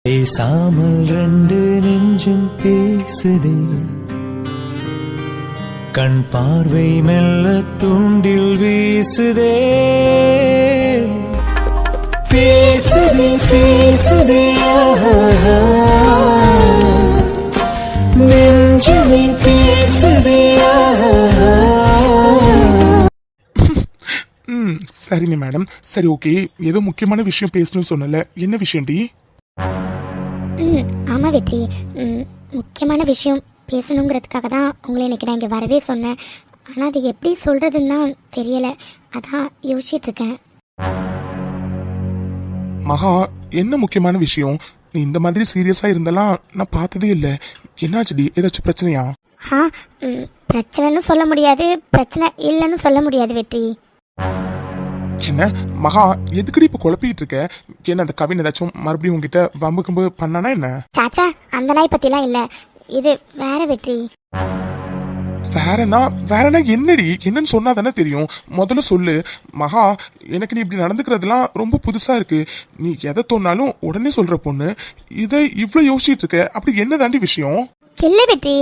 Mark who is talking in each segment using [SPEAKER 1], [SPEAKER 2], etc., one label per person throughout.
[SPEAKER 1] பேசாமல் ரெண்டு நெஞ்சும் பேசுதே, கண் பார்வை மெல்ல தூண்டில் வீசுதே. பேசுதே பேசுதே நெஞ்சுமே பேசுதே.
[SPEAKER 2] சரிங்க மேடம். சரி, ஓகே. ஏதோ முக்கியமான விஷயம் பேசணும்னு சொன்னல, என்ன விஷயம் டி?
[SPEAKER 3] ஆமாம் வெற்றி, முக்கியமான விஷயம் பேசணுங்கிறதுக்காக தான் உங்களை இன்னைக்கு நான் இங்கே வரவே சொன்னேன். ஆனால் அது எப்படி சொல்கிறதுன்னு தான் தெரியலை, அதான் யோசிச்சுட்ருக்கேன்.
[SPEAKER 2] மகா, என்ன முக்கியமான விஷயம்? நீ இந்த மாதிரி சீரியஸாக இருந்தெல்லாம் நான் பார்த்ததே இல்லை. என்னாச்சுடி? ஏதாச்சும் பிரச்சனையா?
[SPEAKER 3] பிரச்சனைன்னு சொல்ல முடியாது, பிரச்சனை இல்லைன்னு சொல்ல முடியாது வெற்றி.
[SPEAKER 2] என்ன மகா, எதுக்கடி இப்போ குழப்பிட்டு இருக்க? என்ன அந்த கவின் ஏதாச்சும் மறுபடியும் உங்ககிட்ட வம்பு கம்பு பண்ணானா என்ன?
[SPEAKER 3] சாச்சா, அந்த நாய் பற்றிலாம் இல்லை, இது வேற வெற்றி.
[SPEAKER 2] வேறனா என்னடி? என்னன்னு சொன்னா தானே தெரியும். முதல்ல சொல்லு மகா. எனக்கு நீ இப்படி நடந்துக்கிறதுலாம் ரொம்ப புதுசா இருக்கு. நீ எதை தோணாலும் உடனே சொல்ற பொண்ணு, இதை இவ்வளவு யோசிச்சுட்டு இருக்க. அப்படி என்ன தாண்டி விஷயம்?
[SPEAKER 3] இல்லை வெற்றி,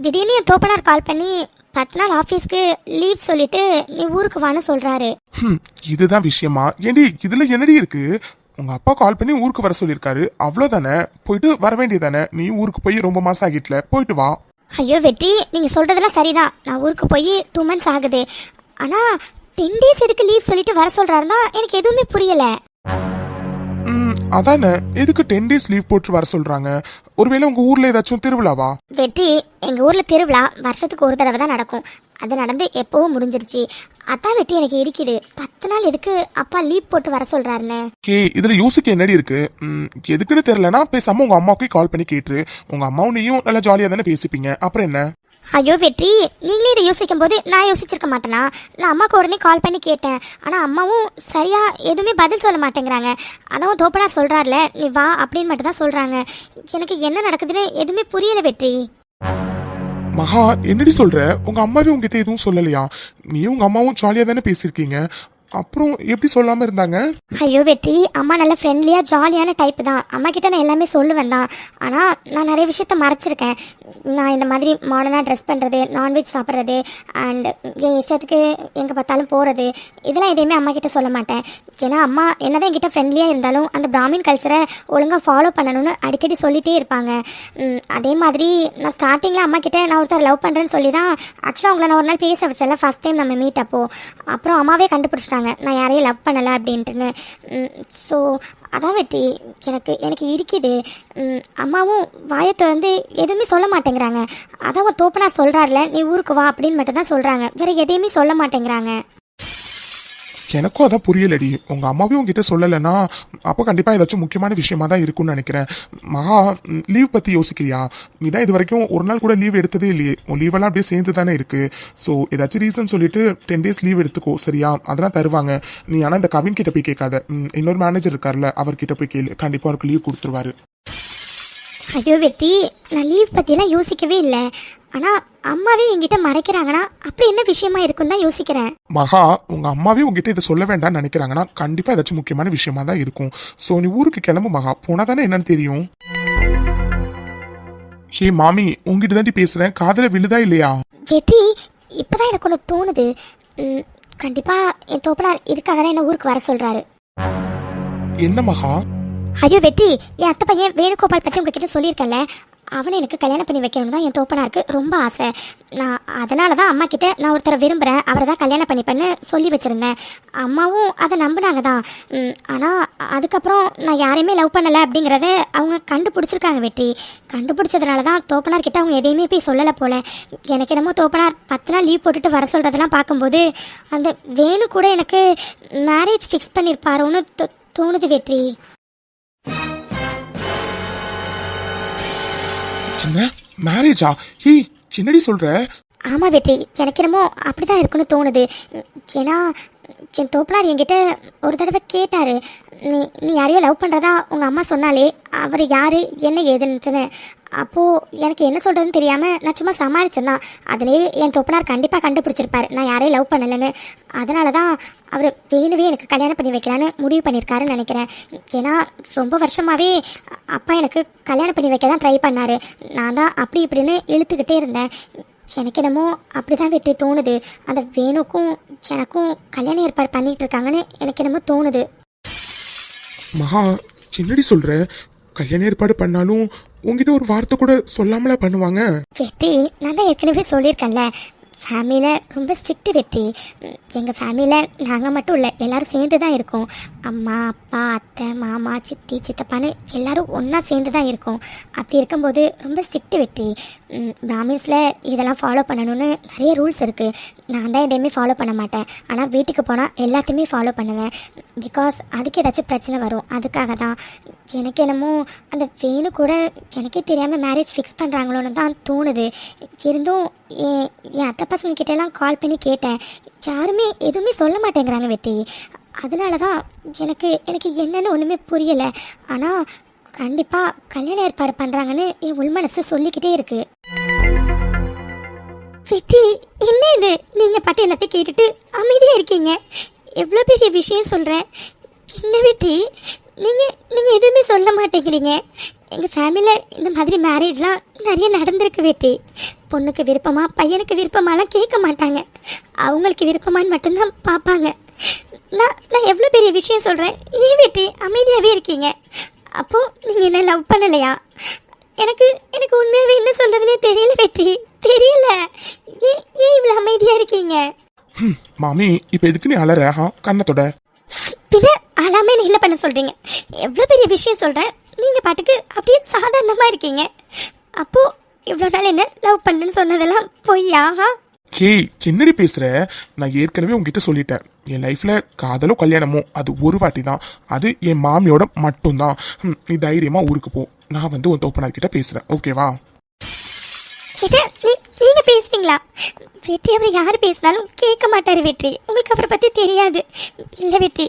[SPEAKER 3] திடீர்னு என் தோப்பனார் கால் பண்ணி 10 நாள் ஆஃபீஸ்க்கு லீவ் சொல்லிட்டு நீ ஊருக்கு வான்னு சொல்றாரு.
[SPEAKER 2] இதுதான் விஷயமா? ஏண்டி இதுல என்னடி இருக்கு? உங்க அப்பா கால் பண்ணி ஊருக்கு வர சொல்லியிருக்காரு, அவ்வளவுதானே. போயிட்டு வர வேண்டியதானே. நீ ஊருக்கு போய் ரொம்ப மாசம் ஆகிட்டல, போயிட்டு வா.
[SPEAKER 3] ஐயோ வெற்றி, நீங்க சொல்றதெல்லாம் சரிதான். நான் ஊருக்கு போய் 2 months ஆகுது. ஆனா 10 days எதுக்கு லீவ் சொல்லிட்டு வர சொல்றாருன்னா எனக்கு எதுவுமே புரியல.
[SPEAKER 2] அதானே, எதுக்கு 10 days லீவ் போட்டு வர சொல்றாங்க? ஒருவேளை உங்க ஊர்ல ஏதாச்சும் திருவிழாவா?
[SPEAKER 3] வெற்றி, எங்க ஊர்ல திருவிழா வருஷத்துக்கு ஒரு தடவை தான் நடக்கும். அது நடந்து எப்பவும் முடிஞ்சிருச்சு. அதான் வெற்றி எனக்கு இடிக்குது. 10 நாள் எதுக்கு அப்பா லீவ் போட்டு வர சொல்றாருன்னு.
[SPEAKER 2] இதுல யோசிக்க என்னடி இருக்கு? எதுக்குன்னு தெரியலனா பேசாம உங்க அம்மாவுக்கு கால் பண்ணி கேட்டுரு. உங்க அம்மாவும் நீயும் நல்லா ஜாலியா தானே பேசிப்பீங்க, அப்புறம் என்ன?
[SPEAKER 3] ஐயோ வெற்றி, நீங்களே இதை யோசிக்கும் போது நான் யோசிச்சிருக்க மாட்டேனா? நான் அம்மாவுக்கு உடனே கால் பண்ணி கேட்டேன். ஆனா அம்மாவும் சரியா எதுவுமே பதில் சொல்ல மாட்டேங்கிறாங்க. அதான் தோப்பனா சொல்றாருல, நீ வா அப்படின்னு மட்டும் தான் சொல்றாங்க. எனக்கு என்ன நடக்குதுன்னு எதுவுமே புரியல வெற்றி.
[SPEAKER 2] மகா, என்னடி சொல்ற? உங்க அம்மாவே உங்ககிட்ட எதுவும் சொல்லலையா? நீயும் உங்க அம்மாவும் ஜாலியா தானே பேசிருக்கீங்க, அப்புறம் எப்படி சொல்லாம இருந்தாங்க?
[SPEAKER 3] ஐயோ வெற்றி, அம்மா நல்ல ஃப்ரெண்ட்லியா ஜாலியான டைப் தான். அம்மா கிட்ட நான் எல்லாமே சொல்லுவேன் தான். ஆனா நான் நிறைய விஷயத்த மறைச்சிருக்கேன். நான் இந்த மாதிரி மாடர்னா ட்ரெஸ் பண்றது, நான்வெஜ் சாப்பிட்றது, அண்ட் என் இஷ்டத்துக்கு எங்க பார்த்தாலும் போறது, இதெல்லாம் எதையுமே அம்மா கிட்ட சொல்ல மாட்டேன். ஏன்னா அம்மா என்னதான் என்கிட்ட ஃப்ரெண்ட்லியா இருந்தாலும் அந்த பிராமின் கல்ச்சரை ஒழுங்கா ஃபாலோ பண்ணணும்னு அடிக்கடி சொல்லிட்டே இருப்பாங்க. அதே மாதிரி நான் ஸ்டார்டிங்ல அம்மா கிட்ட நான் ஒருத்தர் லவ் பண்றேன்னு சொல்லி தான் ஆக்சுவலாக அவங்கள நான் ஒரு நாள் பேச வச்சல, ஃபர்ஸ்ட் டைம் நம்ம மீட். அப்புறம் அம்மாவே கண்டுபிடிச்சிட்டாங்க நான் யாரையும் லவ் பண்ணலை அப்படின்ட்டுன்னு. ஸோ அதான் வெற்றி, எனக்கு இருக்குது. அம்மாவும் வாயத்தை வந்து எதுவுமே சொல்ல மாட்டேங்கிறாங்க. அதான் தோப்பனார் சொல்கிறாருல, நீ ஊருக்கு வா அப்படின்னு மட்டும் தான் சொல்கிறாங்க, வேறு எதையுமே சொல்ல மாட்டேங்கிறாங்க.
[SPEAKER 2] எனக்கும் அதான் புரியலடி. உங்க அம்மாவே உங்ககிட்ட சொல்லலைன்னா அப்போ கண்டிப்பா ஏதாச்சும் முக்கியமான விஷயமா தான் இருக்கும்னு நினைக்கிறேன். மகா, லீவ் பத்தி யோசிக்கிறியா? நீ தான் இது வரைக்கும் ஒரு நாள் கூட லீவ் எடுத்ததே இல்லையே. உன் லீவெல்லாம் அப்படியே சேர்ந்து தானே இருக்கு. ஸோ ஏதாச்சும் ரீசன் சொல்லிட்டு 10 days லீவ் எடுத்துக்கோ, சரியா? அதெல்லாம் தருவாங்க. நீ ஆனால் இந்த கவின் கிட்ட போய் கேட்காத. இன்னொரு மேனேஜர் இருக்கார்ல, அவர்கிட்ட போய் கேளு, கண்டிப்பா அவருக்கு லீவ் கொடுத்துருவாரு.
[SPEAKER 3] ஐயோ வெற்றி, நான் லீவ் பற்றிலாம் யோசிக்கவே இல்லை. ஆனால் அம்மாவே என்கிட்ட மறைக்கிறாங்கன்னா அப்படி என்ன விஷயமா இருக்கும் தான் யோசிக்கிறேன்.
[SPEAKER 2] மகா, உங்க அம்மாவே உங்ககிட்ட இதை சொல்ல வேண்டாம்னு நினைக்கிறாங்கன்னா கண்டிப்பா ஏதாச்சும் முக்கியமான விஷயமா தான் இருக்கும். ஸோ நீ ஊருக்கு கிளம்பு மகா, போனா தானே என்னன்னு தெரியும். ஹே மாமி, உங்ககிட்ட தாண்டி பேசுறேன், காதல விழுதா இல்லையா?
[SPEAKER 3] வெற்றி, இப்போதான் எனக்கு ஒன்று தோணுது. கண்டிப்பா என் தோப்பனார் இதுக்காக தான் என்ன ஊருக்கு வர சொல்றாரு.
[SPEAKER 2] என்ன மகா?
[SPEAKER 3] ஐயோ வெற்றி, என் அத்தை பையன் வேணுகோபால் பற்றி உங்ககிட்ட சொல்லியிருக்கேன்ல, அவனை எனக்கு கல்யாணம் பண்ணி வைக்கணும்னு தான் என் தோப்பனாருக்கு ரொம்ப ஆசை. நான் அதனால தான் அம்மா கிட்ட நான் ஒருத்தரை விரும்புகிறேன், அவரை தான் கல்யாணம் பண்ணிப்பேன்னு சொல்லி வச்சுருந்தேன். அம்மாவும் அதை நம்பினாங்க தான். ஆனால் அதுக்கப்புறம் நான் யாரையுமே லவ் பண்ணலை அப்படிங்கிறத அவங்க கண்டுபிடிச்சிருக்காங்க வெற்றி. கண்டுபிடிச்சதுனால தான் தோப்பனார் கிட்ட அவங்க எதையுமே போய் சொல்லலை போல. எனக்கு என்னமோ தோப்பனார் 10 நாள் லீவ் போட்டுட்டு வர சொல்கிறதெல்லாம் பார்க்கும்போது அந்த வேணு கூட எனக்கு மேரேஜ் ஃபிக்ஸ் பண்ணியிருப்பாரோன்னு தோணுது வெற்றி.
[SPEAKER 2] என்ன மேரேஜா? ஹே, என்னடி சொல்ற?
[SPEAKER 3] ஆமா வெற்றி, எனக்கு என்னமோ அப்படிதான் இருக்குன்னு தோணுது. ஏன்னா என் தோப்பனார் என்கிட்ட ஒரு தடவை கேட்டாரு, நீ யாரையோ லவ் பண்ணுறதா உங்கள் அம்மா சொன்னாலே அவர் யார் என்ன ஏதுன்ட்டுன்னு. அப்போது எனக்கு என்ன சொல்கிறதுன்னு தெரியாமல் நான் சும்மா சமாளிச்சேன் தான். அதிலே என் தொப்பனார் கண்டிப்பாக கண்டுபிடிச்சிருப்பார் நான் யாரையும் லவ் பண்ணலைன்னு. அதனால தான் அவர் வேணுவே எனக்கு கல்யாணம் பண்ணி வைக்கலான்னு முடிவு பண்ணியிருக்காருன்னு நினைக்கிறேன். ஏன்னா ரொம்ப வருஷமாகவே அப்பா எனக்கு கல்யாணம் பண்ணி வைக்க தான் ட்ரை பண்ணார். நான் தான் அப்படி இப்படின்னு இழுத்துக்கிட்டே இருந்தேன். எனக்கு என்னமோ அப்படி தான் வெற்றி தோணுது. அந்த வேணுக்கும் எனக்கும் கல்யாணம் ஏற்பாடு பண்ணிகிட்டு இருக்காங்கன்னு எனக்கு என்னமோ தோணுது.
[SPEAKER 2] மகா என்னடி சொல்ற? கல்யாண ஏற்பாடு பண்ணாலும் உங்ககிட்ட ஒரு வார்த்தை கூட சொல்லாமலா பண்ணுவாங்க?
[SPEAKER 3] வெற்றி, நான் தான் ஏற்கனவே சொல்லியிருக்கேன்ல, ஃபேமிலியில் ரொம்ப ஸ்ட்ரிக்ட் வெற்றி. எங்கள் ஃபேமிலியில் நாங்கள் மட்டும் இல்லை, எல்லோரும் சேர்ந்து தான் இருக்கோம். அம்மா, அப்பா, அத்தை, மாமா, சித்தி, சித்தப்பான்னு எல்லோரும் ஒன்றா சேர்ந்து தான் இருக்கோம். அப்படி இருக்கும்போது ரொம்ப ஸ்ட்ரிக்ட் வெற்றி. பிராமின்ஸில் இதெல்லாம் ஃபாலோ பண்ணணும்னு நிறைய ரூல்ஸ் இருக்குது. நான் தான் எதையுமே ஃபாலோ பண்ண மாட்டேன். ஆனால் வீட்டுக்கு போனால் எல்லாத்தையுமே ஃபாலோ பண்ணுவேன். பிகாஸ் அதுக்கு ஏதாச்சும் பிரச்சனை வரும், அதுக்காக தான். எனக்கு என்னமோ அந்த வேணு கூட எனக்கே தெரியாமல் மேரேஜ் ஃபிக்ஸ் பண்ணுறாங்களோன்னு தான் தோணுது. இருந்தும் என் அத்தை பசங்கக்கிட்டெல்லாம் கால் பண்ணி கேட்டேன். யாருமே எதுவுமே சொல்ல மாட்டேங்கிறாங்க வெற்றி. அதனால தான் எனக்கு என்னென்னு ஒன்றுமே புரியலை. ஆனால் கண்டிப்பாக கல்யாணம் ஏற்பாடு பண்ணுறாங்கன்னு என் உள்மனசு சொல்லிக்கிட்டே இருக்கு. வெற்றி, என்ன இது? நீங்கள் பாட்டு எல்லாத்தையும் கேட்டுட்டு அமைதியாக இருக்கீங்க. எவ்வளோ பெரிய விஷயம் சொல்கிறேன். என்ன வெற்றி, நீங்கள் எதுவுமே சொல்ல மாட்டேங்கிறீங்க. எங்கள் ஃபேமிலியில் இந்த மாதிரி மேரேஜ்லாம் நிறைய நடந்திருக்கு வெற்றி. பொண்ணுக்கு விருப்பமா பையனுக்கு விருப்பமாலாம் கேட்க மாட்டாங்க. அவங்களுக்கு விருப்பமான்னு மட்டும்தான் பார்ப்பாங்க. நான் எவ்வளோ பெரிய விஷயம் சொல்கிறேன். ஏன் வெற்றி அமைதியாகவே இருக்கீங்க? அப்போது நீங்கள் என்ன லவ் பண்ணலையா? எனக்கு உண்மையாகவே என்ன சொல்கிறதுனே தெரியல வெற்றி, தெரியல. ஏன் இவ்வளோ அமைதியாக இருக்கீங்க?
[SPEAKER 2] மாமி இப்ப எதுக்கு நீ அலற? கண்ணத்தோட
[SPEAKER 3] பின்ன அலாமே என்ன பண்ண சொல்றீங்க? எவ்வளோ பெரிய விஷயம் சொல்றேன், நீங்க பாட்டுக்கு அப்படியே சாதாரணமா இருக்கீங்க. அப்போ இவ்வளோ நாள் என்ன லவ் பண்ணுன்னு சொன்னதெல்லாம் பொய்யா?
[SPEAKER 2] ஹே என்னடி பேசுற? நான் ஏற்கனவே உங்ககிட்ட சொல்லிட்டேன், என் லைஃப்ல காதலோ கல்யாணமோ அது ஒரு வாட்டி தான். அது என் மாமியோட மட்டும்தான். நீ தைரியமா ஊருக்கு போ. நான் வந்து உன் தோப்பனார் கிட்ட பேசுறேன், ஓகேவா?
[SPEAKER 3] நீங்க பேசுறீங்களா? வெற்றி அவர் யார் பேசினாலும் கேட்க மாட்டாரு வெற்றி. உங்களுக்கு அவரை பத்தி தெரியாது. இல்ல வெற்றி,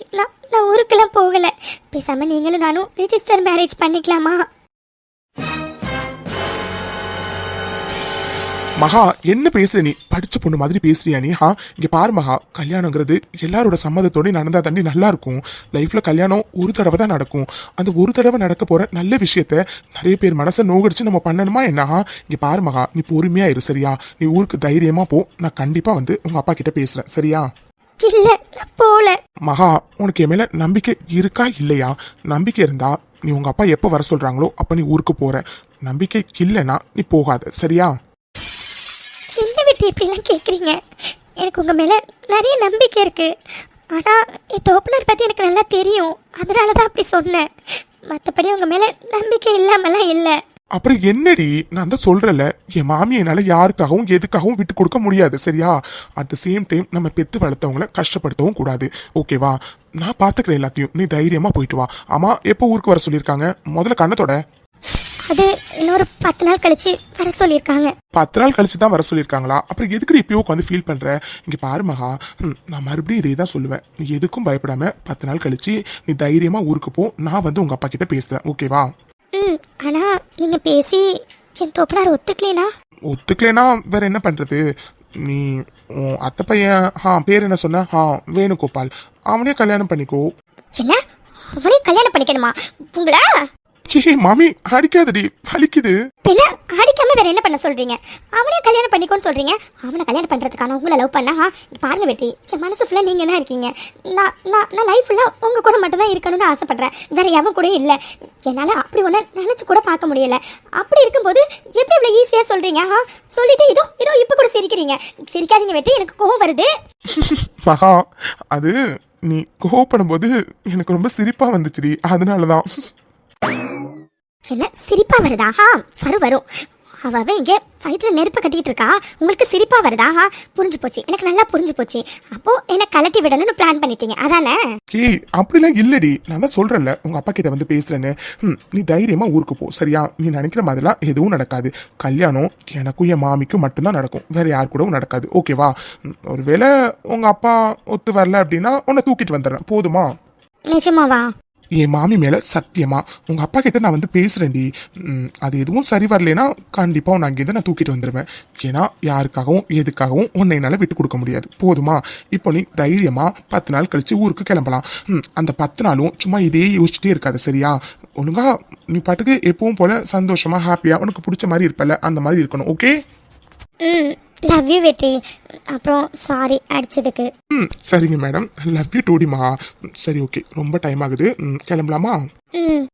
[SPEAKER 3] நான் ஊருக்கெல்லாம் போகல. பேசாம நீங்களும் நானும் ரிஜிஸ்டர் மேரேஜ் பண்ணிக்கலாமா?
[SPEAKER 2] மகா என்ன பேசுற நீ? படிச்ச பொண்ணு மாதிரி பேசுறியா நீ? இங்க பாரு மகா, கல்யாணங்கிறது எல்லாரோட சம்மதத்தோட நடந்தா தாண்டி நல்லா இருக்கும். லைஃப்ல கல்யாணம் ஒரு தடவை தான் நடக்கும். அந்த ஒரு தடவை நடக்க போற நல்ல விஷயத்த நிறைய பேர் மனசை நோகடிச்சு நம்ம பண்ணணுமா என்ன? இங்க பாரு மகா, நீ பொறுமையா இரு சரியா? நீ ஊருக்கு தைரியமா போ. நான் கண்டிப்பா வந்து உங்க அப்பா கிட்ட பேசுறேன் சரியா?
[SPEAKER 3] இல்ல, போல.
[SPEAKER 2] மகா, உனக்கு என் மேல நம்பிக்கை இருக்கா இல்லையா? நம்பிக்கை இருந்தா நீ உங்க அப்பா எப்ப வர சொல்றாங்களோ அப்ப நீ ஊருக்கு போற. நம்பிக்கை இல்லைன்னா நீ போகாத சரியா?
[SPEAKER 3] என்ன வெற்றி இப்படிலாம் கேட்குறீங்க? எனக்கு உங்கள் மேலே நிறைய நம்பிக்கை இருக்குது. ஆனால் என் தோப்பனார் பற்றி எனக்கு நல்லா தெரியும். அதனால தான் அப்படி சொன்னேன். மற்றபடி உங்கள் மேலே நம்பிக்கை இல்லாமலாம் இல்லை.
[SPEAKER 2] அப்புறம் என்னடி, நான் தான் சொல்றல, என் மாமியை என்னால யாருக்காகவும் எதுக்காகவும் விட்டு கொடுக்க முடியாது சரியா? அட் த சேம் டைம் நம்ம பெத்து வளர்த்தவங்கள கஷ்டப்படுத்தவும் கூடாது, ஓகேவா? நான் பாத்துக்கிறேன் எல்லாத்தையும். நீ தைரியமா போயிட்டு வா. ஆமா, எப்போ ஊருக்கு வர சொல்லியிருக்காங்க? முதல்ல கண்ணத்தோட.
[SPEAKER 3] அது இன்னொரு 10 நாள் கழிச்சு வர சொல்லியிருக்காங்க.
[SPEAKER 2] 10 நாள் கழிச்சு தான் வர சொல்லியிருக்காங்களா? அப்புறம் எதுக்கு இப்பயும் உட்காந்து ஃபீல் பண்ற? இங்க பாரு மகா, நான் மறுபடியும் இதே தான் சொல்லுவேன். நீ எதுக்கும் பயப்படாம 10 நாள் கழிச்சு நீ தைரியமா ஊருக்கு போ. நான் வந்து உங்க அப்பா கிட்ட பேசுறேன், ஓகேவா?
[SPEAKER 3] ஆனா நீங்க பேசி என் தோப்பனார் ஒத்துக்கலைனா?
[SPEAKER 2] ஒத்துக்கலைனா வேற என்ன பண்றது? நீ அத்தை பையன் பேர் என்ன சொன்ன? வேணுகோபால். அவனே கல்யாணம் பண்ணிக்கோ.
[SPEAKER 3] என்ன, அவனே கல்யாணம் பண்ணிக்கணுமா உங்களா?
[SPEAKER 2] ஏ மாமி, அடிக்காதடி, வலிக்குது.
[SPEAKER 3] பின்ன அடிக்காம வேற என்ன பண்ண சொல்றீங்க? அவனே கல்யாணம் பண்ணிக்கோன்னு சொல்றீங்க. அவனை கல்யாணம் பண்றதுக்கான உங்களை லவ் பண்ணா பாருங்க வெற்றி, என் மனசு ஃபுல்லா நீங்க தான் இருக்கீங்க. நான் லைஃப் ஃபுல்லா உங்க கூட மட்டும் தான் இருக்கணும்னு ஆசைப்படுறேன். வேற எவன் கூட இல்லை. என்னால அப்படி ஒன்று நினைச்சு கூட பார்க்க முடியல. அப்படி இருக்கும்போது எப்படி இவ்வளவு ஈஸியா சொல்றீங்க? சொல்லிட்டு இதோ இப்ப கூட சிரிக்கிறீங்க. சிரிக்காதீங்க வெற்றி, எனக்கு கோவம் வருது.
[SPEAKER 2] மகா, அது நீ கோவப்படும் போது எனக்கு ரொம்ப சிரிப்பா வந்துச்சுடி, அதனாலதான்.
[SPEAKER 3] என்ன சிரிப்பா வருதா? வரும். அவ இங்க வயிற்றுல நெருப்பு கட்டிட்டு இருக்கா, உங்களுக்கு சிரிப்பா வருதா? புரிஞ்சு போச்சு, எனக்கு நல்லா புரிஞ்சு போச்சு. அப்போ என்ன கலட்டி விடணும்னு பிளான் பண்ணிட்டீங்க, அதானே?
[SPEAKER 2] அப்படிலாம் இல்லடி, நான் தான் சொல்றேன்ல உங்க அப்பா கிட்ட வந்து பேசுறேன்னு. நீ தைரியமா ஊருக்கு போ சரியா? நீ நினைக்கிற மாதிரிலாம் எதுவும் நடக்காது. கல்யாணம் எனக்கும் என் மாமிக்கும் மட்டும்தான் நடக்கும், வேற யாரு கூடவும் நடக்காது, ஓகேவா? ஒருவேளை உங்க அப்பா ஒத்து வரல அப்படின்னா உன்னை தூக்கிட்டு வந்துடுறேன், போதுமா?
[SPEAKER 3] நிஜமாவா?
[SPEAKER 2] என் மாமி மேல சத்தியமா உங்க அப்பா கிட்ட நான் வந்து பேசுறேன்டி. அது எதுவும் சரி வரலைன்னா கண்டிப்பா நான் அங்கே நான் தூக்கிட்டு வந்துடுவேன். ஏன்னா யாருக்காகவும் எதுக்காகவும் உன்னை என்னால விட்டு கொடுக்க முடியாது. போதுமா? இப்போ நீ தைரியமா 10 நாள் கழிச்சு ஊருக்கு கிளம்பலாம். அந்த 10 நாளும் சும்மா இதே யோசிச்சுட்டே இருக்காது, சரியா? ஒழுங்கா நீ பாட்டுக்கு எப்பவும் போல சந்தோஷமா ஹாப்பியா உனக்கு பிடிச்ச மாதிரி இருப்பல, அந்த மாதிரி இருக்கணும். ஓகே?
[SPEAKER 3] லவ் யூ வெற்றி. அப்புறம் சாரி அடிச்சதுக்கு.
[SPEAKER 2] சரிங்க மேடம். Love you டூடிமா. சரி, ஓகே, ரொம்ப டைம் ஆகுது. கிளம்பலாமா?
[SPEAKER 3] ம்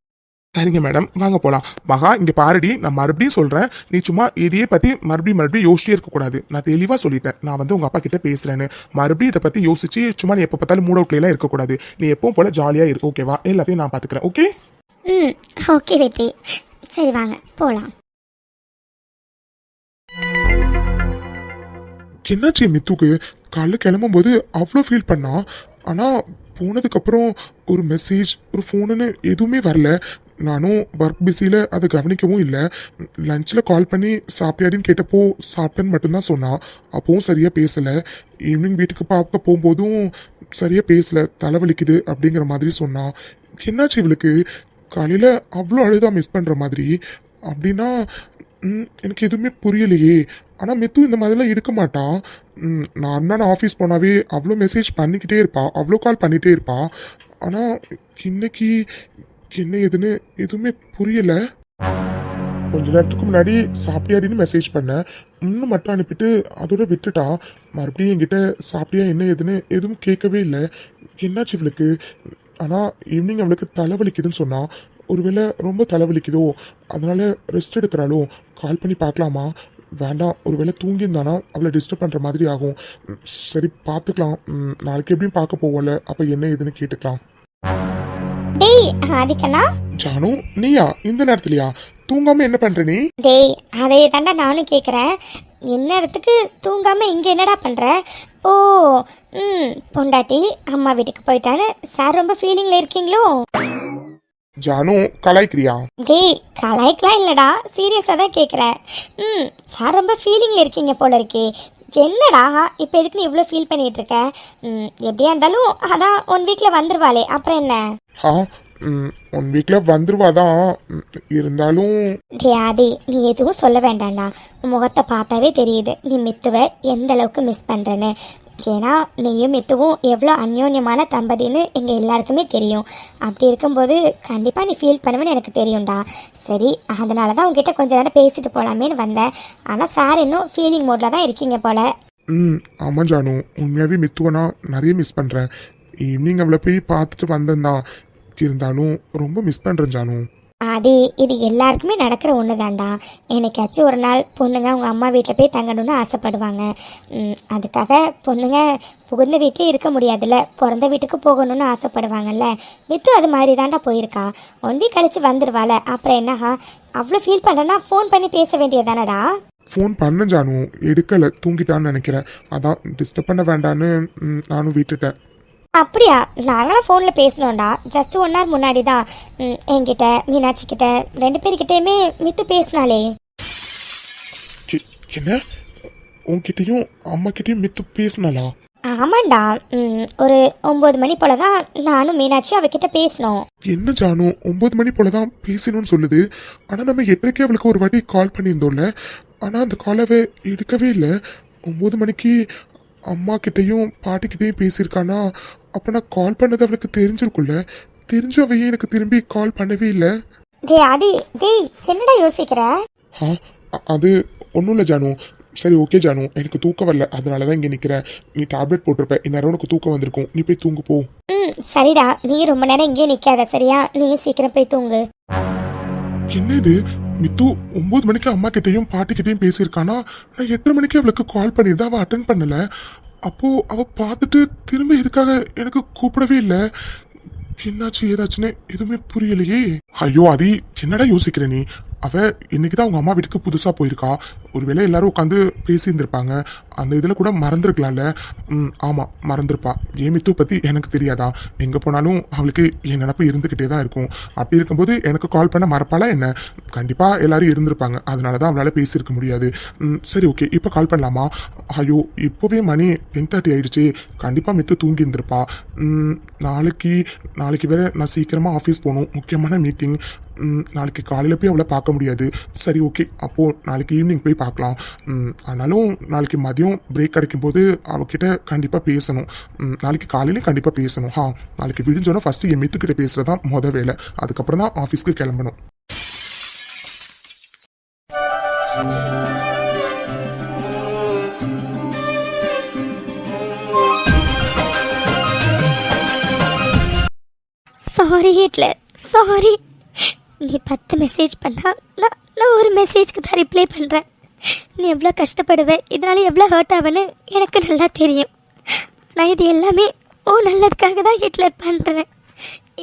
[SPEAKER 2] சரிங்க மேடம், வாங்க போலாம். மகா, இங்க பாருடி, நான் மறுபடியும் சொல்றேன், நீ சும்மா இதையே பத்தி மறுபடியும் யோசிச்சே இருக்க கூடாது. நான் தெளிவா சொல்லிட்டேன், நான் வந்து உங்க அப்பா கிட்ட பேசுறேன்னு. மறுபடியும் இதை பத்தி யோசிச்சு சும்மா நீ எப்ப பார்த்தாலும் மூட் அவுட்ல எல்லாம் இருக்கக்கூடாது. நீ எப்பவும் போல ஜாலியா இருக்கு, ஓகேவா? எல்லாத்தையும் நான் பாத்துக்கிறேன். ஓகே?
[SPEAKER 3] ஓகே வெற்றி. சரி வாங்க போகலாம்.
[SPEAKER 2] என்னாச்சு மித்துக்கு? காலைல கிளம்பும் போது அவ்வளோ ஃபீல் பண்ணா. ஆனா போனதுக்கப்புறம் ஒரு மெசேஜ், ஒரு ஃபோனுன்னு எதுவுமே வரல. நானும் ஒர்க் பிஸியில் அதை கவனிக்கவும் இல்லை. லஞ்சில் கால் பண்ணி சாப்பிட்டியாடின்னு கேட்டப்போ சாப்பிட்டேன்னு மட்டும்தான் சொன்னான். அப்போவும் சரியாக பேசலை. ஈவினிங் வீட்டுக்கு பார்க்க போகும்போதும் சரியாக பேசலை, தலைவலிக்குது அப்படிங்கிற மாதிரி சொன்னான். என்னாச்சு இவளுக்கு? காலையில் அவ்வளோ அழுதா மிஸ் பண்ணுற மாதிரி. அப்படின்னா எனக்கு எதுவுமே புரியலையே. ஆனால் மித்து இந்த மாதிரிலாம் இருக்க மாட்டான். நார்மலான ஆஃபீஸ் போனாவே அவ்வளோ மெசேஜ் பண்ணிக்கிட்டே இருப்பா, அவ்வளோ கால் பண்ணிகிட்டே இருப்பா. ஆனால் இன்னைக்கு என்ன ஏதுன்னு எதுவுமே புரியலை. கொஞ்ச நேரத்துக்கு முன்னாடி சாப்பிட்டியாடின்னு மெசேஜ் பண்ணேன், இன்னும் மட்டும் அனுப்பிட்டு அதோட விட்டுட்டா. மறுபடியும் என்கிட்ட சாப்பிட்டியா என்ன ஏதுன்னு எதுவும் கேட்கவே இல்லை. என்னாச்சு இவளுக்கு? ஆனால் ஈவினிங் அவளுக்கு தலைவலிக்குதுன்னு சொன்னா. ஒருவேளை ரொம்ப தலைவலிக்குதோ, அதனால ரெஸ்ட் எடுக்கிறாளோ? கால் பண்ணி பார்க்கலாமா? வேண்டாம், ஒருவேளை தூங்கியிருந்தானா அவளை டிஸ்டர்ப் பண்ணுற மாதிரி ஆகும். சரி, பார்த்துக்கலாம். நாளைக்கு எப்படியும் பார்க்க போவோம்ல, அப்போ என்ன ஏதுன்னு கேட்டுக்கலாம்.
[SPEAKER 3] டேய் ஆதிக்கண்ணா.
[SPEAKER 2] ஜானு, நீயா இந்த நேரத்துலயா? தூங்காம என்ன பண்ற நீ?
[SPEAKER 3] டேய் அதே தாண்டா நானும் கேட்குறேன். நேரத்துக்கு தூங்காம இங்க என்னடா பண்ற? ஓ பொண்டாட்டி அம்மா வீட்டுக்கு போயிட்டான்னு சார் ரொம்ப ஃபீலிங்ல இருக்கீங்களோ?
[SPEAKER 2] ஜானு, கலாய்க்கிறியா?
[SPEAKER 3] டேய் கலாய்க்கலாம் இல்லடா, சீரியஸா தான் கேட்குறேன். சார் ரொம்ப ஃபீலிங்ல இருக்கீங்க போல இருக்கே. என்னடா இப்போ எதுக்கு நீ இவ்வளோ ஃபீல் பண்ணிட்டு இருக்க? எப்படியா இருந்தாலும் அதான் 1 வீக்ல வந்துருவாளே, அப்புறம் என்ன?
[SPEAKER 2] 1 வீக்ல வந்துருவாதான். இருந்தாலும்
[SPEAKER 3] டே ஆதி, நீ எதுவும் சொல்ல வேண்டாம்டா. முகத்தை பார்த்தாவே தெரியுது நீ மித்துவை எந்த அளவுக்கு மிஸ் பண்ணுறேன்னு. ஏன்னா நீயும் மித்துவும் எவ்வளோ அந்யோன்யமான தம்பதின்னு எங்கள் எல்லாருக்குமே தெரியும். அப்படி இருக்கும்போது கண்டிப்பாக நீ ஃபீல் பண்ணுவேன்னு எனக்கு தெரியும்டா. சரி, அதனால தான் உங்ககிட்ட கொஞ்ச நேரம் பேசிட்டு போகலாமேன்னு வந்தேன். ஆனால் சார் இன்னும் ஃபீலிங் மோடில் தான் இருக்கீங்க போல.
[SPEAKER 2] ஆமாம் ஜானு, உண்மையாகவே மித்துவை நான் நிறைய மிஸ் பண்ணுறேன். ஈவினிங் அவளை போய் பார்த்துட்டு வந்தேன்தான். இருந்தாலும் ரொம்ப மிஸ் பண்ணுறேன் ஜானு.
[SPEAKER 3] அது இது எல்லாருக்குமே நடக்கிற ஒன்று தான்டா. என்னைக்காச்சும் ஒரு நாள் பொண்ணுங்க அவங்க அம்மா வீட்டில் போய் தங்கணும்னு ஆசைப்படுவாங்க. அதுக்காக பொண்ணுங்க புகுந்த வீட்டிலே இருக்க முடியாதுல்ல, பிறந்த வீட்டுக்கு போகணும்னு ஆசைப்படுவாங்கல்ல. மித்து அது மாதிரி தாண்டா போயிருக்கா. 1 வீக் கழிச்சு வந்துடுவாள். அப்புறம் என்னஹா அவ்வளோ ஃபீல் பண்ணுறேன்னா ஃபோன் பண்ணி பேச வேண்டியதானடா.
[SPEAKER 2] ஃபோன் பண்ண ஜானு, எடுக்கலை, தூங்கிட்டான்னு நினைக்கிறேன். அதான் டிஸ்டர்ப் பண்ண வேண்டான்னு நானும் விட்டுட்டேன்.
[SPEAKER 3] அப்படியா? நாங்களாம் ஃபோனில் பேசணும்டா. ஜஸ்ட் 1 hour முன்னாடி தான் என்கிட்ட மீனாட்சி கிட்ட 2 பேர்கிட்டயுமே மித்து பேசினாலே.
[SPEAKER 2] என்ன, உன்கிட்டயும் அம்மா கிட்டயும் மித்து பேசினாளா?
[SPEAKER 3] ஆமாண்டா. ஒரு 9 மணி போல தான் நானும் மீனாட்சி அவகிட்ட பேசினோம்.
[SPEAKER 2] என்ன ஜானு, 9 மணி போல தான் பேசணும்னு சொல்லுது. ஆனால் நம்ம 8:30 அவளுக்கு ஒரு வாட்டி கால் பண்ணியிருந்தோம்ல, ஆனால் அந்த காலவே எடுக்கவே இல்லை. 9 மணிக்கு அம்மா கிட்டையும் பாட்டிக்கிட்டையும் பேசியிருக்கானா? அப்போ நான் கால் பண்ணது அவளுக்கு தெரிஞ்சிருக்குல்ல. தெரிஞ்சவையே எனக்கு திரும்பி கால் பண்ணவே இல்லை.
[SPEAKER 3] டேய் ஆதி, டேய் என்னடா யோசிக்கிற?
[SPEAKER 2] அது ஒன்றும் இல்லை ஜானு. சரி, ஓகே ஜானு, எனக்கு தூக்கம் வரல, அதனால தான் இங்கே நிற்கிறேன். நீ டேப்லெட் போட்டிருப்ப, இந்நேரம் உனக்கு தூக்கம் வந்திருக்கும். நீ போய் தூங்கு போ.
[SPEAKER 3] சரிடா, நீ ரொம்ப நேரம் இங்கே நிற்காத, சரியா? நீயும் சீக்கிரம் போய் தூங்கு.
[SPEAKER 2] என்ன இது? மித்து 9 மணிக்கு அம்மா கிட்டையும் பாட்டிக்கிட்டையும் பேசியிருக்கானா? நான் 8 மணிக்கு அவளுக்கு கால் பண்ணியிருந்தா, அவள் அட்டன் பண்ணல. அப்போ அவ பார்த்துட்டு திரும்ப இதுக்காக எனக்கு கூப்பிடவே இல்லை. என்னாச்சு ஏதாச்சுன்னு எதுவுமே புரியலையே. ஐயோ, அது என்னடா யோசிக்கிற நீ? அவ இன்னைக்கு தான் அவங்க அம்மா வீட்டுக்கு புதுசா போயிருக்கா. ஒருவேளை எல்லாரும் உட்காந்து பேசியிருந்திருப்பாங்க. அந்த இதுல கூட மறந்துருக்கலாம்ல. ஆமா மறந்துருப்பா. ஏன் மித்து பத்தி எனக்கு தெரியாதா? எங்க போனாலும் அவளுக்கு என் நினப்பு இருந்துகிட்டே தான் இருக்கும். அப்படி இருக்கும்போது எனக்கு கால் பண்ண மறப்பாளா என்ன? கண்டிப்பா எல்லாரும் இருந்திருப்பாங்க. அதனாலதான் அவளால பேசியிருக்க முடியாது. சரி ஓகே, இப்ப கால் பண்ணலாமா? ஐயோ இப்போவே மணி 10:30 ஆயிடுச்சு. கண்டிப்பா மித்து தூங்கி இருந்திருப்பா. நாளைக்கு வேற நான் சீக்கிரமா ஆஃபீஸ் போகணும், முக்கியமான மீட்டிங். நாளைக்கு காலையில் போய் அவளை பார்க்க முடியாது. சரி ஓகே, அப்போது நாளைக்கு ஈவினிங் போய் பார்க்கலாம். ஆனாலும் நாளைக்கு மதியம் பிரேக் கிடைக்கும்போது அவகிட்ட கண்டிப்பாக பேசணும். நாளைக்கு காலையிலையும் கண்டிப்பாக பேசணும். நாளைக்கு விடிஞ்சோன்னா ஃபஸ்ட்டு என் மித்துக்கிட்ட பேசுகிறது தான் மொதல் வேலை. அதுக்கப்புறம் தான் ஆஃபீஸ்க்கு கிளம்பணும்.
[SPEAKER 3] Sorry Hitler, sorry. நீ 10 மெசேஜ் பண்ணா நான் ஒரு மெசேஜ்க்கு தான் ரிப்ளை பண்ணுறேன். நீ எவ்வளோ கஷ்டப்படுவேன், இதனால எவ்வளோ ஹர்ட் ஆவேன்னு எனக்கு நல்லா தெரியும். நான் இது எல்லாமே நல்லதுக்காக தான் ஹிட்லர் பண்ணுறேன்.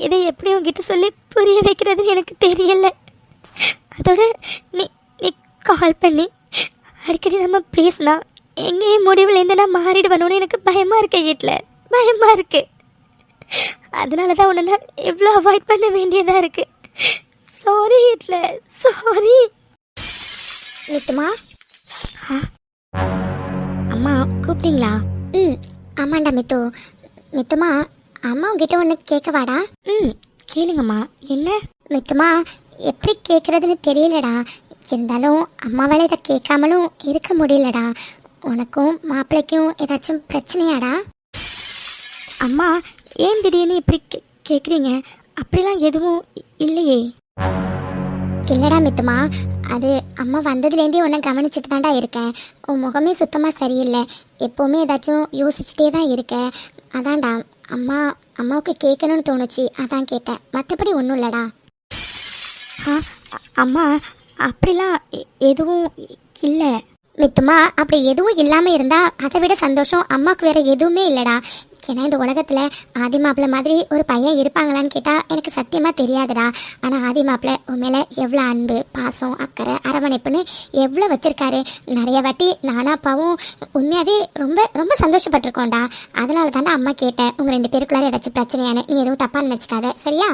[SPEAKER 3] இதை எப்படி உங்ககிட்ட சொல்லி புரிய வைக்கிறதுன்னு எனக்கு தெரியல. அதோட நீ கால் பண்ணி அடிக்கடி நம்ம பேசினா எங்கேயும் முடிவுலேருந்து நான் மாறிடுவேணும்னு எனக்கு பயமாக இருக்கு ஹிட்லர், பயமாக இருக்கு. அதனால தான் உன்னை நான் எவ்வளோ அவாய்ட் பண்ண வேண்டியதாக இருக்கு. Sorry Hitler, sorry. மித்துமா, அம்மா கூப்பிட்டீங்களா? ஆமாண்டா மித்து. மித்துமா, அம்மா உங்ககிட்ட ஒன்று கேட்கவாடா? கேளுங்கம்மா. என்ன? மித்துமா, எப்படி கேட்குறதுன்னு தெரியலடா. இருந்தாலும் அம்மாவால் இதை கேட்காமலும் இருக்க முடியலடா. உனக்கும் மாப்பிள்ளைக்கும் ஏதாச்சும் பிரச்சனையாடா? அம்மா, ஏன் திடீர்னு இப்படி கேட்குறீங்க? அப்படிலாம் எதுவும் இல்லையே. இல்லைடா மித்துமா, அது அம்மா வந்ததுலேருந்தே உன்னை கவனிச்சுட்டு தான்டா இருக்கேன். உன் முகமே சுத்தமாக சரியில்லை. எப்போவுமே ஏதாச்சும் யோசிச்சுட்டே தான் இருக்கேன். அதான்டா அம்மாவுக்கு கேட்கணும்னு தோணுச்சு, அதான் கேட்டேன். மற்றபடி ஒன்றும் இல்லைடா. அம்மா, அப்படிலாம் எதுவும் இல்லை மித்துமா. அப்படி எதுவும் இல்லாமல் இருந்தால் அதை விட சந்தோஷம். அம்மாவுக்கு வேறு எதுவுமே இல்லைடா. ஏன்னா இந்த உலகத்தில் ஆதி மாப்பிள்ளை மாதிரி ஒரு பையன் இருப்பாங்களான்னு கேட்டால் எனக்கு சத்தியமாக தெரியாதுடா. ஆனால் ஆதி மாப்பிள்ளை உன் மேலே எவ்வளோ அன்பு, பாசம், அக்கறை, அரவணைப்புன்னு எவ்வளோ வச்சுருக்காரு. நிறைய வாட்டி நானும் அப்பாவும் உண்மையாகவே ரொம்ப ரொம்ப சந்தோஷப்பட்டிருக்கோம்டா. அதனால தாண்டா அம்மா கேட்டேன், உங்கள் 2 பேருக்குள்ளார ஏதாச்சும் பிரச்சனையான. நீ எதுவும் தப்பாக நினச்சிக்காத, சரியா?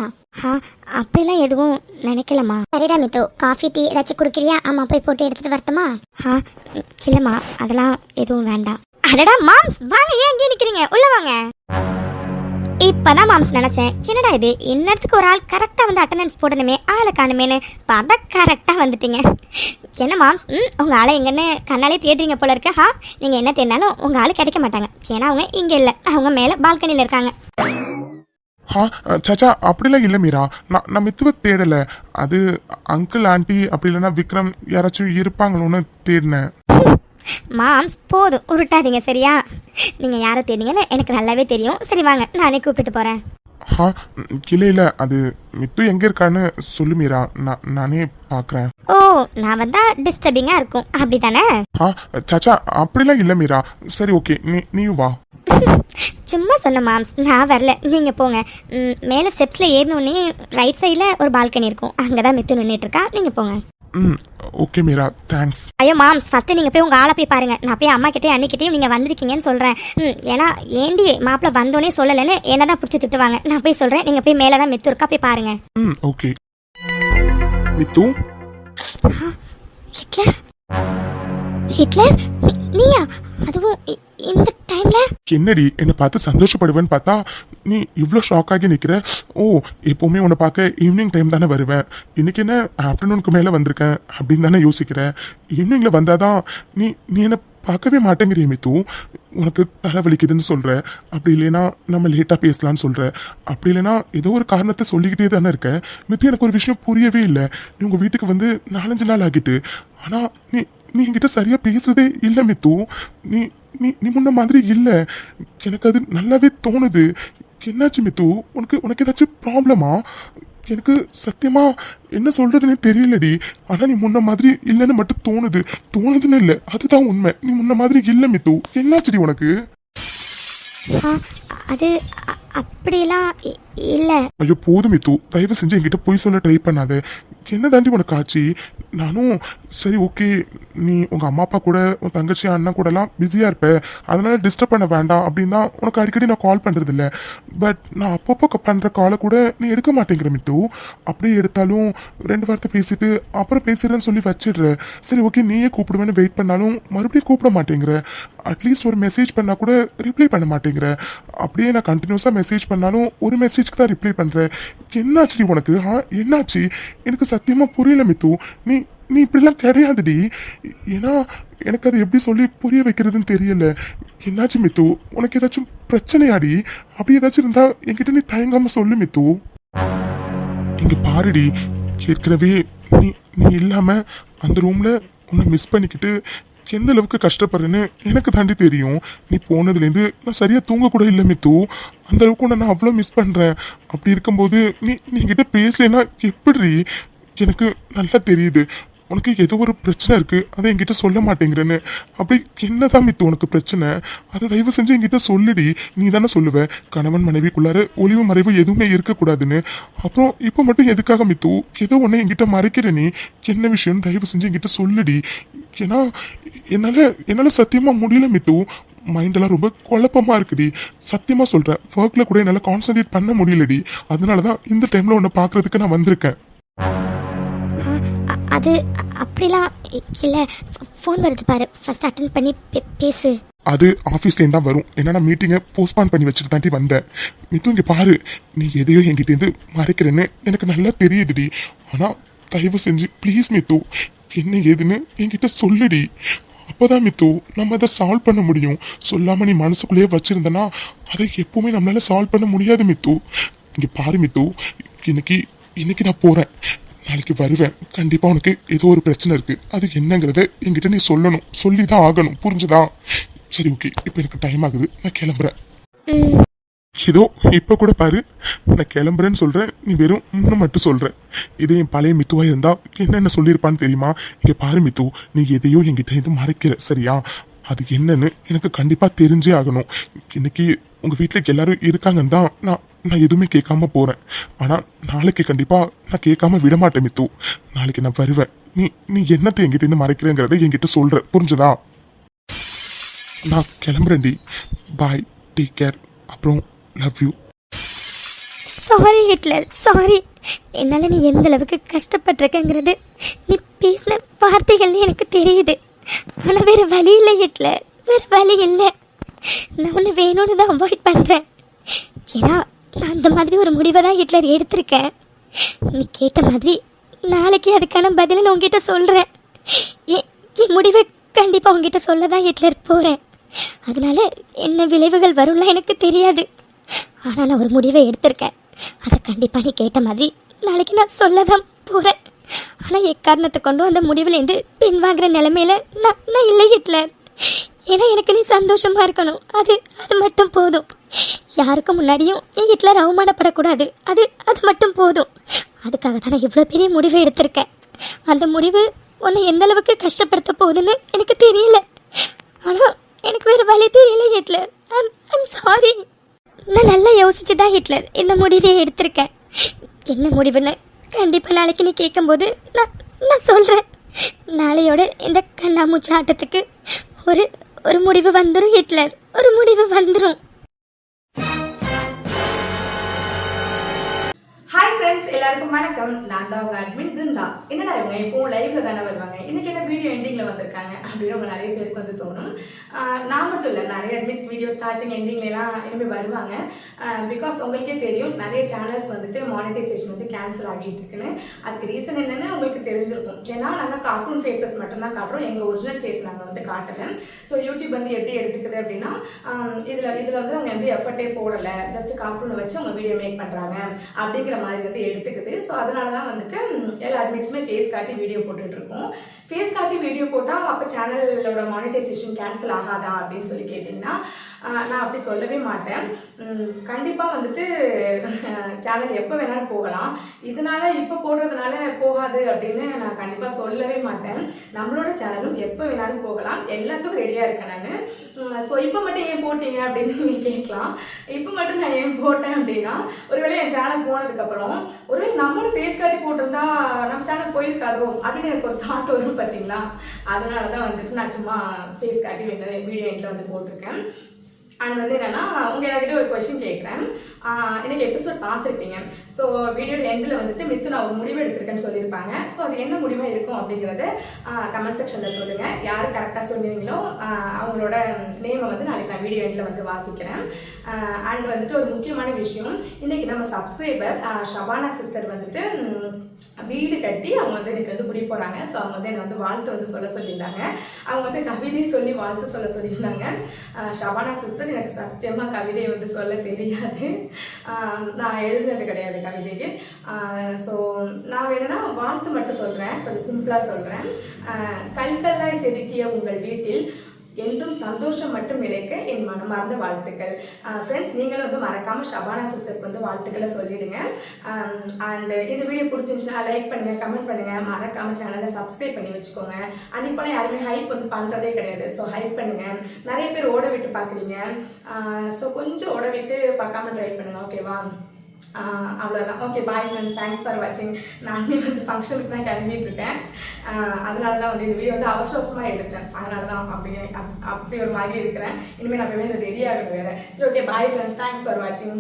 [SPEAKER 3] அப்படிலாம் எதுவும் நினைக்கலம்மா. சரிடா மித்து, காஃபி டீ ஏதாச்சும் குடிக்கிறியா? அம்மா போய் போட்டு எடுத்துகிட்டு வரட்டுமா? இல்லைம்மா, அதெல்லாம் எதுவும் வேண்டாம். அடடா மாம்ஸ், வாங்க, ஏன் இங்கே நிற்கிறீங்க? உள்ள வாங்க. இப்பதான் மாம்ஸ் நினைச்சேன், என்னடா இது இன்னத்துக்கு ஒரு ஆள் கரெக்டாக வந்து அட்டண்டன்ஸ் போடணுமே, ஆளை காணுமேனு பார்த்தா கரெக்டாக வந்துட்டீங்க. என்ன மாம்ஸ், உங்கள் ஆளை எங்கன்னு கண்ணாலே தேடுறீங்க போல இருக்கு. நீங்கள் என்ன தேடினாலும் உங்கள் ஆள் கிடைக்க மாட்டாங்க. ஏன்னா அவங்க இங்கே இல்லை, அவங்க மேலே பால்கனியில் இருக்காங்க.
[SPEAKER 2] சாச்சா, அப்படிலாம் இல்லை மீரா. நான் மித்துவை தேடலை. அது அங்கிள் ஆண்டி அப்படி இல்லைன்னா விக்ரம் யாராச்சும் இருப்பாங்களோன்னு தேடினேன்.
[SPEAKER 3] மாம்ஸ், போதும் உருட்டாதீங்க சரியா? நீங்கள் யாரை தேடிங்கன்னு எனக்கு நல்லாவே தெரியும். சரி வாங்க, நானே கூப்பிட்டு போகிறேன்.
[SPEAKER 2] இல்லை, அது மித்து எங்கே இருக்கான்னு சொல்லு மீரா, நானே பார்க்குறேன்.
[SPEAKER 3] ஓ, நான் வந்தா டிஸ்டர்பிங்காக இருக்கும் அப்படி தானே?
[SPEAKER 2] சாச்சா, அப்படிலாம் இல்லை மீரா. சரி ஓகே, நீயும் வா.
[SPEAKER 3] சும்மா சொன்ன மாம்ஸ், நான் வரல, நீங்கள் போங்க. மேலே ஸ்டெப்ஸில் ஏறினோடனே ரைட் சைடில் ஒரு பால்கனி இருக்கும், அங்கே தான் மித்து நின்றுட்டு இருக்கா. நீங்கள் போங்க.
[SPEAKER 2] Okay Meera, thanks.
[SPEAKER 3] ஐயோ மாம்ஸ், ஃபஸ்ட்டு நீங்கள் போய் உங்கள் ஆளை போய் பாருங்கள். நான் போய் அம்மா கிட்டே அன்னிக்கிட்டேயும் நீங்கள் வந்திருக்கீங்கன்னு சொல்கிறேன். ஏன்னா ஏண்டி மாப்பிள்ளை வந்தோடனே சொல்லலைன்னு என்ன தான் பிடிச்சி திட்டுவாங்க. நான் போய் சொல்கிறேன், நீங்கள் போய் மேலே தான் மித்து இருக்கா, போய் பாருங்கள்.
[SPEAKER 2] ஓகே. மித்து,
[SPEAKER 3] ஹிட்லர், ஹிட்லர் நீயா? அதுவும் இந்த டைம்ல?
[SPEAKER 2] என்னடி என்னை பார்த்து சந்தோஷப்படுவேன்னு பார்த்தா நீ இவ்வளோ ஷாக் ஆகி நிற்கிற. ஓ, எப்போவுமே உன்னை பார்க்க ஈவினிங் டைம் தானே வருவேன், இன்னைக்கு என்ன ஆஃப்டர்நூனுக்கு மேலே வந்திருக்கேன் அப்படின்னு தானே யோசிக்கிறேன். ஈவினிங்கில் வந்தாதான் நீ என்னை பார்க்கவே மாட்டேங்கிறிய மித்து. உனக்கு தலைவலிக்குதுன்னு சொல்கிற, அப்படி இல்லைன்னா நம்ம லேட்டாக பேசலான்னு சொல்கிற, அப்படி இல்லைன்னா ஏதோ ஒரு காரணத்தை சொல்லிக்கிட்டே தானே இருக்க. மித்து, எனக்கு ஒரு விஷயம் புரியவே இல்லை. நீ உங்கள் வீட்டுக்கு வந்து 4-5 நாள் ஆகிட்டு, ஆனால் நீ என்கிட்ட சரியாக பேசுறதே இல்லை மித்து. நீ நீ முன்ன மாதிரி இல்லை. எனக்கு அது நல்லாவே தோணுது. என்னாச்சு மித்து? உனக்கு ஏதாச்சும் ப்ராப்ளமா? எனக்கு சத்தியமா என்ன சொல்றதுன்னே தெரியலடி. ஆனா நீ முன்ன மாதிரி இல்லைன்னு மட்டும் தோணுதுன்னு இல்லை, அதுதான் உண்மை. நீ முன்ன மாதிரி இல்லை மித்து. என்னாச்சுடி உனக்கு?
[SPEAKER 3] அது அப்படியெல்லாம் இல்லை.
[SPEAKER 2] ஐயோ போதும் மித்து, தயவு செஞ்சு என்கிட்ட போய் சொல்ல ட்ரை பண்ணாத. என்ன தாண்டி உனக்கு ஆச்சு? நானும் சரி ஓகே, நீ உங்க அம்மா அப்பா கூட உன் தங்கச்சி அண்ணன் கூடலாம் பிஸியா இருப்ப, அதனால டிஸ்டர்ப் பண்ண வேண்டாம் அப்படின்னு தான் உனக்கு அடிக்கடி நான் கால் பண்றது இல்ல. பட் நான் அப்பப்போ பண்ற காலை கூட நீ எடுக்க மாட்டேங்கிற மித்து. அப்படியே எடுத்தாலும் 2 வார்த்தை பேசிட்டு அப்புறம் பேசுறேன்னு சொல்லி வச்சிடுற. சரி ஓகே, நீயே கூப்பிடுவேன்னு வெயிட் பண்ணாலும் மறுபடியும் கூப்பிட மாட்டேங்கிற. அட்லீஸ்ட் ஒரு மெசேஜ் பண்ணா கூட ரிப்ளை பண்ண மாட்டேங்கிற. அப்படியே நான் கண்டினியூஸா மெசேஜ் பண்ணாலும் ஒரு மெசேஜ்க்கு தான் ரிப்ளை பண்றேன். என்னாச்சு உனக்கு? என்னாச்சு? எனக்கு சத்தியமா புரியல மித்து. நீ நீ இப்படிலாம் கிடையாதுடி. ஏன்னா எனக்கு அது எப்படி சொல்லி புரிய வைக்கிறதுன்னு தெரியல. என்னாச்சு மித்து? உனக்கு ஏதாச்சும் பிரச்சனையாடி? அப்படி ஏதாச்சும் இருந்தா என்கிட்ட நீ தயங்காம சொல்லு மித்து. இங்க பாருடி, ஏற்கனவே நீ நீ இல்லாம அந்த ரூம்ல உன்னை மிஸ் பண்ணிக்கிட்டு எந்த அளவுக்கு கஷ்டப்படுறேன்னு எனக்கு தாண்டி தெரியும். நீ போனதுலேருந்து நான் சரியா தூங்க கூட இல்லை மித்து. அந்த அளவுக்கு உன்னை நான் அவ்வளோ மிஸ் பண்றேன். அப்படி இருக்கும்போது நீ கிட்ட பேசலைன்னா எப்படி? எனக்கு நல்லா தெரியுது உனக்கு ஏதோ ஒரு பிரச்சனை இருக்கு, அதை என்கிட்ட சொல்ல மாட்டேங்கிறேன்னு. அப்படி என்னதான் மித்து உனக்கு பிரச்சனை? அதை தயவு செஞ்சு என்கிட்ட சொல்லுடி. நீ தானே சொல்லுவ கணவன் மனைவிக்குள்ளார ஒளிவு மறைவு எதுவுமே இருக்கக்கூடாதுன்னு. அப்புறம் இப்போ மட்டும் எதுக்காக மித்து ஏதோ ஒன்று என்கிட்ட மறைக்கிற? நீ என்ன விஷயம் தயவு செஞ்சு என்கிட்ட சொல்லுடி. ஏன்னா என்னால சத்தியமா முடியல மித்து. மைண்டெல்லாம் ரொம்ப குழப்பமா இருக்குடி. சத்தியமா சொல்றேன், ஒர்க்ல கூட என்னால கான்சென்ட்ரேட் பண்ண முடியலடி. அதனாலதான் இந்த டைம்ல உன்னை பாக்குறதுக்கு நான் வந்திருக்கேன்.
[SPEAKER 3] அது அப்படிலாம் இல்லை. ஃபோன் வருது பாரு, ஃபர்ஸ்ட் அட்டென்ட் பண்ணி பேசு.
[SPEAKER 2] அது ஆஃபீஸ்லேருந்து தான் வரும். ஏன்னா நான் மீட்டிங்கை போஸ்ட்பான் பண்ணி வச்சுட்டு தாண்டி வந்தேன். மித்து இங்கே பாரு, நீ எதையோ என்கிட்டேருந்து மறைக்கிறேன்னு எனக்கு நல்லா தெரியுதுடி. ஆனால் தயவு செஞ்சு ப்ளீஸ் மித்து, என்ன ஏதுன்னு என்கிட்ட சொல்லுடி. அப்போதான் மித்து நம்ம அதை சால்வ் பண்ண முடியும். சொல்லாமல் நீ மனசுக்குள்ளேயே வச்சுருந்தனா அதை எப்பவுமே நம்மளால சால்வ் பண்ண முடியாது மித்து. இங்கே பாரு மித்து, இன்னைக்கு நான் போகிறேன், நாளைக்கு வருவேன். கண்டிப்பா உனக்கு ஏதோ ஒரு பிரச்சனை இருக்கு, அது என்னங்கிறத என்கிட்ட நீ சொல்லணும், சொல்லிதான் ஆகணும், புரிஞ்சுதா? சரி ஓகே, இப்போ எனக்கு டைம் ஆகுது, நான் கிளம்புறேன். ஏதோ இப்ப கூட பாரு, நான் கிளம்புறேன்னு சொல்றேன், நீ வெறும் முன்ன மட்டும் சொல்ற. இதே என் பழைய மித்துவா இருந்தா என்னென்ன சொல்லியிருப்பான்னு தெரியுமா? இங்க பாரு மித்து, நீ எதையோ என்கிட்ட இது மறைக்கிற, சரியா? அது என்னன்னு எனக்கு கண்டிப்பா தெரிஞ்சே ஆகணும். இன்னைக்கு உங்க வீட்டுல எல்லாரும் இருக்காங்கன்னு தான் நான் எதுவுமே கேட்காம போறேன். ஆனா நாளைக்கு கண்டிப்பா நான் கேட்காம விட மாட்டேன் மித்து. நாளைக்கு நான் வருவேன். நீ என்னத்தை என்கிட்ட இருந்து மறைக்கிறேங்கிறத என்கிட்ட சொல்ற, புரிஞ்சுதா? நான் கிளம்புறேன்டி. பாய், டேக் கேர், அப்புறம் love you.
[SPEAKER 3] Sorry Hitler, sorry. என்னால் நீ எந்த அளவுக்கு கஷ்டப்பட்டிருக்கங்கிறது நீ பேசின வார்த்தைகள் எனக்கு தெரியுது. ஆனால் வேறு வழி இல்லை ஹிட்லர், வேறு வழி இல்லை. நான் ஒன்று வேணும்னு தான் அவாய்ட் பண்ணுறேன். ஏன்னா நான் அந்த மாதிரி ஒரு முடிவை தான் ஹிட்லர் எடுத்திருக்கேன். நீ கேட்ட மாதிரி நாளைக்கு அதுக்கான பதிலை நான் உங்ககிட்ட சொல்கிறேன். என் முடிவை கண்டிப்பாக உங்ககிட்ட சொல்ல தான் ஹிட்லர் போகிறேன். அதனால என்ன விளைவுகள் வரும்லாம் எனக்கு தெரியாது. ஆனால் நான் ஒரு முடிவை எடுத்திருக்கேன். அதை கண்டிப்பாக நீ கேட்ட மாதிரி நாளைக்கு நான் சொல்ல தான் போகிறேன். ஆனால் எக்காரணத்தை கொண்டும் அந்த முடிவுலேருந்து பின்வாங்குற நிலைமையில நான் இல்லை ஹிட்லர். ஏன்னா எனக்கு நீ சந்தோஷமா இருக்கணும், அது மட்டும் போதும். யாருக்கும் முன்னாடியும் என் ஹிட்லர் அவமானப்படக்கூடாது, அது மட்டும் போதும். அதுக்காக தான் நான் இவ்வளோ பெரிய முடிவை எடுத்திருக்கேன். அந்த முடிவு உன்னை எந்த அளவுக்கு கஷ்டப்படுத்த போகுதுன்னு எனக்கு தெரியல. ஆனால் எனக்கு வேறு வழி தெரியல ஹிட்லர். I'm sorry. நான் நல்லா யோசிச்சு தான் ஹிட்லர் இந்த முடிவையை எடுத்திருக்கேன். என்ன முடிவுன்னு கண்டிப்பாக நாளைக்கு நீ கேட்கும்போது நான் சொல்கிறேன். நாளையோட இந்த கண்ணாமூச்சி ஆட்டத்துக்கு ஒரு முடிவு வந்துடும் ஹிட்லர், ஒரு முடிவு வந்துடும்.
[SPEAKER 4] ஹாய் ஃப்ரெண்ட்ஸ், எல்லாருக்கும் வணக்கம். நான் தான் உங்க அட்மின் பிருந்தா. என்னடா இவங்க எப்பவும் லைவ்ல தானே வருவாங்க, இன்னைக்கு என்ன வீடியோ எண்டிங்ல வந்திருக்காங்க அப்படின்னு உங்க நிறைய பேருக்கு வந்து தோணும். நான் மட்டும் இல்லை, நிறைய அட்மின்ஸ் வீடியோ ஸ்டார்டிங் எண்டிங்லாம் இனிமேல் வருவாங்க. பிகாஸ் உங்களுக்கே தெரியும், நிறைய சேனல்ஸ் வந்துட்டு மானிட்டைசேஷன் வந்து கேன்சல் ஆகிட்டு இருக்குன்னு. அதுக்கு ரீசன் என்னன்னு உங்களுக்கு தெரிஞ்சிருக்கும். ஏன்னா நாங்கள் கார்ட்டூன் ஃபேஸஸ் மட்டும்தான் காட்டுறோம், எங்கள் ஒரிஜினல் ஃபேஸ் நாங்கள் வந்து காட்டலை. ஸோ யூடியூப் வந்து எப்படி எடுத்துக்குது அப்படின்னா, இதில் வந்து அவங்க வந்து எஃபர்ட்டே போடலை, ஜஸ்ட் கார்ட்டூனை வச்சு அவங்க வீடியோ மேக் பண்ணுறாங்க அப்படிங்கிற மாதிரி வந்து எடுத்துக்குது. ஸோ அதனால தான் வந்துட்டு எல்லா அட்மிட்ஸுமே ஃபேஸ் காட்டி வீடியோ போட்டுட்டு இருக்கோம். ஃபேஸ் காட்டி வீடியோ போட்டால் அப்போ சேனலோட மானிட்டைசேஷன் கேன்சல் ஆகாதா அப்படின்னு சொல்லி கேட்டிங்கன்னா, நான் அப்படி சொல்லவே மாட்டேன். கண்டிப்பாக வந்துட்டு சேனல் எப்போ வேணாலும் போகலாம். இதனால இப்போ போடுறதுனால போகாது அப்படின்னு நான் கண்டிப்பாக சொல்லவே மாட்டேன். நம்மளோட சேனலும் எப்போ வேணாலும் போகலாம், எல்லாத்துக்கும் ரெடியாக இருக்கேன் நான். ஸோ இப்போ மட்டும் ஏன் போட்டீங்க அப்படின்னு நீங்கள் கேட்கலாம். இப்போ மட்டும் நான் ஏன் போட்டேன் அப்படின்னா, ஒருவேளை என் சேனல் போனதுக்கப்புறம் ஒருவேளை நம்மளும் ஃபேஸ் காட்டி போட்டிருந்தா நம்ம சேனல் போயிருக்காதோ அப்படின்னு எனக்கு ஒரு தாட் வரும் பார்த்தீங்களா. அதனால தான் வந்துட்டு நான் சும்மா ஃபேஸ் காட்டி வீடியோ எண்டில் வந்து போட்டிருக்கேன். அண்ட் வந்து என்னென்னா, உங்கள் எல்லாருக்கிட்ட ஒரு கொஸ்டின் கேட்குறேன். எனக்கு எபிசோட் பார்த்துருப்பீங்க. ஸோ வீடியோட எண்டில் வந்துட்டு மித்து நான் ஒரு முடிவு எடுத்திருக்கேன்னு சொல்லியிருப்பாங்க. ஸோ அது என்ன முடிவாக இருக்கும் அப்படிங்கிறத கமெண்ட் செக்ஷனில் சொல்லுங்கள். யார் கரெக்டாக சொன்னீங்களோ அவங்களோட நேமை வந்து நாளைக்கு நான் வீடியோ எண்டில் வந்து வாசிக்கிறேன். அண்ட் வந்துட்டு ஒரு முக்கியமான விஷயம், இன்றைக்கி நம்ம சப்ஸ்கிரைபர் ஷபானா சிஸ்டர் வந்துட்டு வீடு கட்டி அவங்க வந்து எனக்கு வந்து குடி போகிறாங்க. ஸோ அவங்க வந்து என்னை வந்து வாழ்த்து வந்து சொல்ல சொல்லியிருந்தாங்க. அவங்க வந்து கவிதை சொல்லி வாழ்த்து சொல்ல சொல்லியிருந்தாங்க. ஷபானா சிஸ்டர், எனக்கு சத்தியமாக கவிதை வந்து சொல்ல தெரியாது. நான் எழுதுனது கிடையாது கவிதைக்கு. ஸோ நான் வேணும்னா வாழ்த்து மட்டும் சொல்கிறேன், கொஞ்சம் சிம்பிளாக சொல்கிறேன். கல்கல்லாய் செதுக்கிய உங்கள் வீட்டில் என்றும் சந்தோஷம் மட்டும் நிலைக்க என் மனமார்ந்த வாழ்த்துக்கள். ஃப்ரெண்ட்ஸ், நீங்களும் வந்து மறக்காமல் ஷபானா சிஸ்டருக்கு வந்து வாழ்த்துக்களை சொல்லிடுங்க. அண்ட் இந்த வீடியோ பிடிச்சிருந்துச்சுன்னா லைக் பண்ணுங்கள், கமெண்ட் பண்ணுங்கள், மறக்காமல் சேனலை சப்ஸ்கிரைப் பண்ணி வச்சுக்கோங்க. அண்ட் இப்போலாம் யாருமே ஹைப் வந்து பண்ணுறதே கிடையாது. ஸோ ஹைப் பண்ணுங்கள். நிறைய பேர் ஓட விட்டு பார்க்குறீங்க. ஸோ கொஞ்சம் ஓட விட்டு பார்க்காம ட்ரை பண்ணுங்கள், ஓகேவா? அவ்வளோதான். Okay, bye friends, thanks for வாட்சிங். நானுமே வந்து ஃபங்க்ஷனுக்கு தான் கிளம்பிட்டு இருக்கேன். அதனால தான் வந்து இந்த வீடியோ வந்து அவசரமாக எடுத்தேன். அதனால தான் அப்படி ஒரு மாதிரி இருக்கிறேன். இனிமேல் நான் போய் ரெடி ஆகணும் வேறு. சரி, okay, bye friends, thanks for வாட்சிங்.